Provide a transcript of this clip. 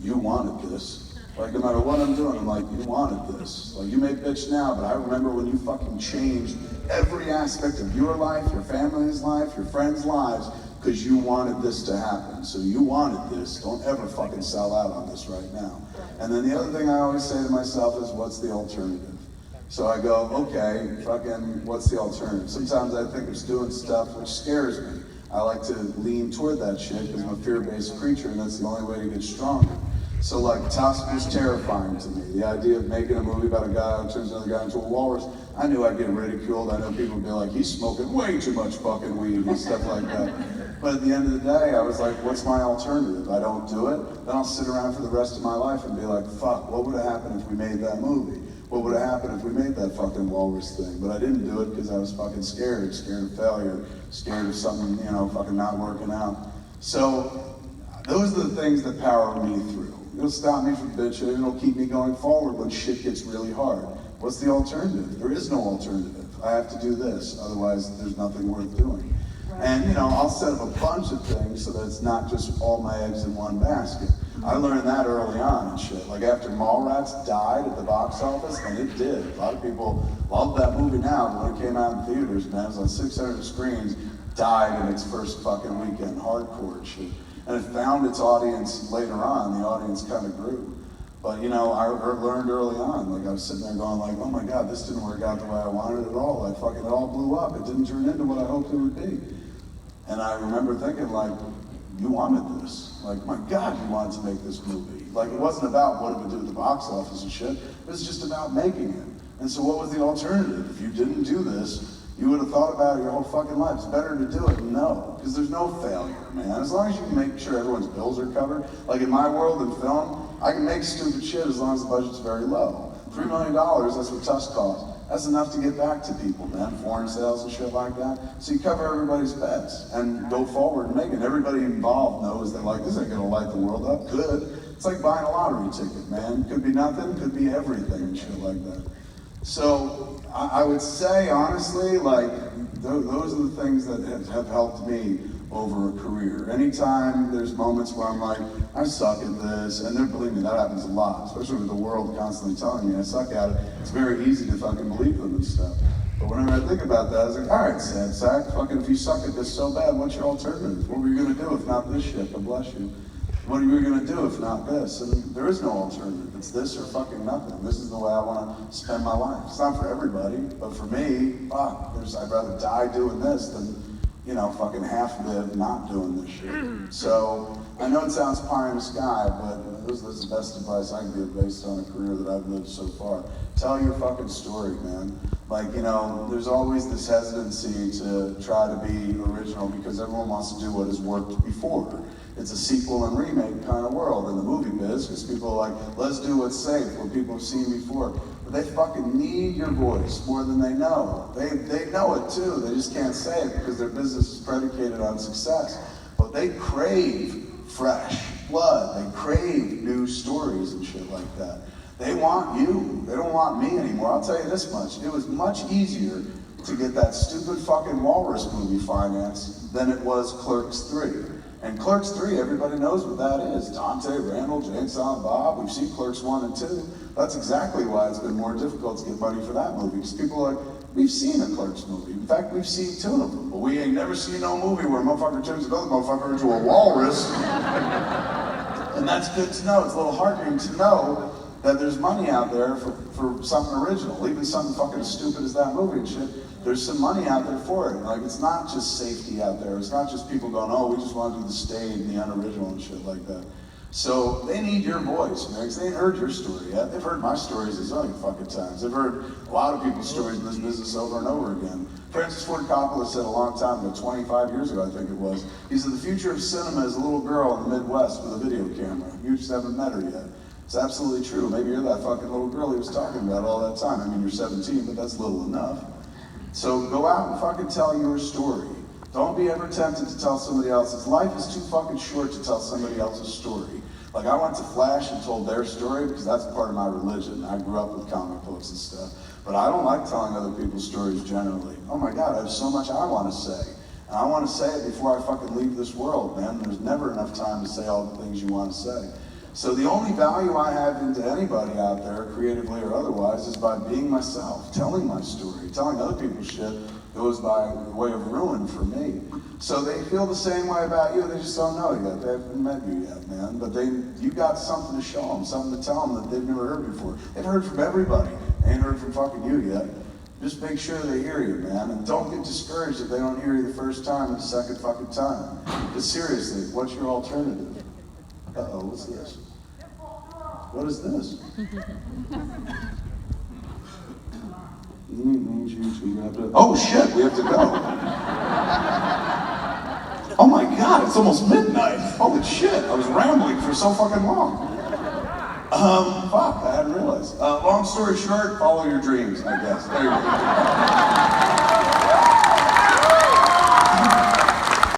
you wanted this. Like, no matter what I'm doing, I'm like, you wanted this. Like, you may bitch now, but I remember when you fucking changed every aspect of your life, your family's life, your friends' lives, because you wanted this to happen. So you wanted this. Don't ever fucking sell out on this right now. And then the other thing I always say to myself is, what's the alternative? So I go, okay, fucking, what's the alternative? Sometimes I think it's doing stuff which scares me. I like to lean toward that shit because I'm a fear-based creature, and that's the only way to get stronger. So like, Tusk was terrifying to me. The idea of making a movie about a guy who turns another guy into a walrus, I knew I'd get ridiculed. I know people would be like, he's smoking way too much fucking weed and stuff like that. But at the end of the day, I was like, what's my alternative? I don't do it, then I'll sit around for the rest of my life and be like, fuck, what would have happened if we made that movie? What would have happened if we made that fucking walrus thing? But I didn't do it because I was fucking scared of failure, scared of something, you know, fucking not working out. So those are the things that power me through. It'll stop me from bitching, it'll keep me going forward when shit gets really hard. What's the alternative? There is no alternative. I have to do this, otherwise there's nothing worth doing. And you know, I'll set up a bunch of things so that it's not just all my eggs in one basket. I learned that early on and shit. Like after Mallrats died at the box office, and it did. A lot of people love that movie now, but when it came out in theaters, man, it was on 600 screens, died in its first fucking weekend, hardcore and shit. And it found its audience later on, the audience kind of grew. But you know, I learned early on, like I was sitting there going like, oh my God, this didn't work out the way I wanted it at all. Like fucking it all blew up. It didn't turn into what I hoped it would be. And I remember thinking like, you wanted this. Like, my God, you wanted to make this movie. Like, it wasn't about what it would do at the box office and shit. It was just about making it. And so what was the alternative? If you didn't do this, you would have thought about it your whole fucking life. It's better to do it than no, because there's no failure, man. As long as you can make sure everyone's bills are covered. Like in my world in film, I can make stupid shit as long as the budget's very low. $3 million, that's what Tusk cost. That's enough to get back to people, man. Foreign sales and shit like that. So you cover everybody's bets and go forward and make it. Everybody involved knows that like, this ain't gonna light the world up. Could. It's like buying a lottery ticket, man. Could be nothing, could be everything and shit like that. So I would say, honestly, like, those are the things that have helped me over a career. Anytime there's moments where I'm like, I suck at this, and then believe me, that happens a lot, especially with the world constantly telling me I suck at it. It's very easy to fucking believe them and stuff. But whenever I think about that, I was like, all right, sad sack, fucking if you suck at this so bad, what's your alternative? What were you gonna do if not this shit? God bless you. What are you gonna do if not this? And there is no alternative. It's this or fucking nothing. This is the way I wanna spend my life. It's not for everybody, but for me, fuck, I'd rather die doing this than, you know, fucking half live not doing this shit. So, I know it sounds pie in the sky, but this is the best advice I can give based on a career that I've lived so far. Tell your fucking story, man. Like, you know, there's always this hesitancy to try to be original because everyone wants to do what has worked before. It's a sequel and remake kind of world in the movie biz, because people are like, let's do what's safe, what people have seen before. But they fucking need your voice more than they know. They know it too, they just can't say it because their business is predicated on success. But they crave fresh blood, they crave new stories and shit like that. They want you, they don't want me anymore. I'll tell you this much, it was much easier to get that stupid fucking Walrus movie financed than it was Clerks 3. And Clerks 3, everybody knows what that is. Dante, Randall, Jane, Silent Bob, we've seen Clerks 1 and 2. That's exactly why it's been more difficult to get money for that movie, because people are like, we've seen a Clerks movie. In fact, we've seen 2 of them, but we ain't never seen no movie where a motherfucker turns another motherfucker into a walrus. And that's good to know. It's a little heartening to know that there's money out there for something original, even something fucking as stupid as that movie and shit. There's some money out there for it. Like, it's not just safety out there. It's not just people going, oh, we just want to do the staid and the unoriginal and shit like that. So they need your voice, man, because they ain't heard your story yet. They've heard my stories a zillion fucking times. They've heard a lot of people's stories in this business over and over again. Francis Ford Coppola said a long time ago, 25 years ago I think it was, he said the future of cinema is a little girl in the Midwest with a video camera. You just haven't met her yet. It's absolutely true. Maybe you're that fucking little girl he was talking about all that time. I mean, you're 17, but that's little enough. So go out and fucking tell your story. Don't be ever tempted to tell somebody else's. Life is too fucking short to tell somebody else's story. Like, I went to Flash and told their story because that's part of my religion. I grew up with comic books and stuff. But I don't like telling other people's stories generally. Oh my God, I have so much I want to say. And I want to say it before I fucking leave this world, man. There's never enough time to say all the things you want to say. So the only value I have into anybody out there, creatively or otherwise, is by being myself, telling my story. Telling other people's shit goes by the way of ruin for me. So they feel the same way about you, they just don't know yet. They haven't met you yet, man. But you got something to show them, something to tell them that they've never heard before. They've heard from everybody. They ain't heard from fucking you yet. Just make sure they hear you, man. And don't get discouraged if they don't hear you the first time or the second fucking time. But seriously, what's your alternative? Uh-oh, what's this? What is this? Need you to wrap it up. Oh shit, we have to go. Oh my god, it's almost midnight. Holy shit, I was rambling for so fucking long. Fuck, I hadn't realized. Long story short, follow your dreams, I guess. There you go.